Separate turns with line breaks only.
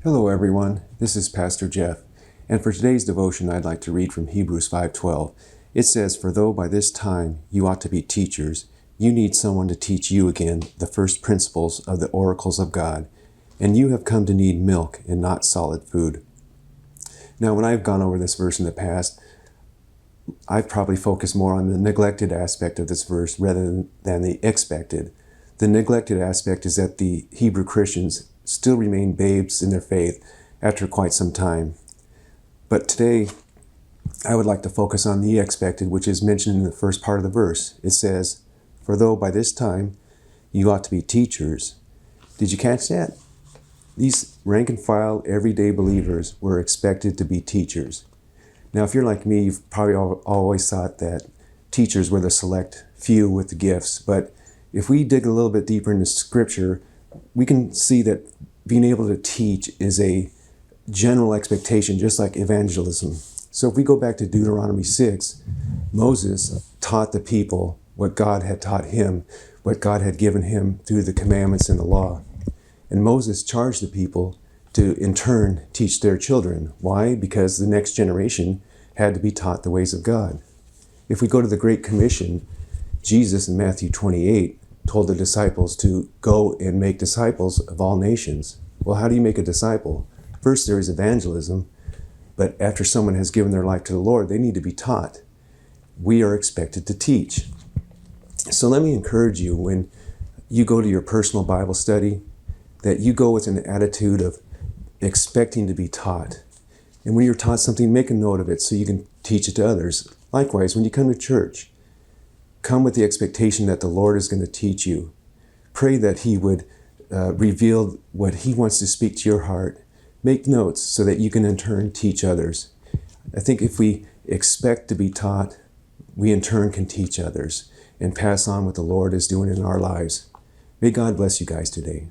Hello everyone, this is Pastor Jeff, and for today's devotion I'd like to read from Hebrews 5:12. It says, "For though by this time you ought to be teachers, you need someone to teach you again the first principles of the oracles of God, and you have come to need milk and not solid food." Now when I've gone over this verse in the past, I've probably focused more on the neglected aspect of this verse rather than the expected. The neglected aspect is that the Hebrew Christians still remain babes in their faith after quite some time. But today, I would like to focus on the expected, which is mentioned in the first part of the verse. It says, "For though by this time you ought to be teachers." Did you catch that? These rank and file, everyday believers were expected to be teachers. Now, if you're like me, you've probably always thought that teachers were the select few with the gifts. But if we dig a little bit deeper into Scripture, we can see that being able to teach is a general expectation, just like evangelism. So if we go back to Deuteronomy 6, Moses taught the people what God had taught him, what God had given him through the commandments and the law. And Moses charged the people to, in turn, teach their children. Why? Because the next generation had to be taught the ways of God. If we go to the Great Commission, Jesus in Matthew 28 told the disciples to go and make disciples of all nations. Well, how do you make a disciple? First, there is evangelism, but after someone has given their life to the Lord, they need to be taught. We are expected to teach. So let me encourage you, when you go to your personal Bible study, that you go with an attitude of expecting to be taught. And when you're taught something, make a note of it so you can teach it to others. Likewise, when you come to church, come with the expectation that the Lord is going to teach you. Pray that He would reveal what He wants to speak to your heart. Make notes so that you can in turn teach others. I think if we expect to be taught, we in turn can teach others and pass on what the Lord is doing in our lives. May God bless you guys today.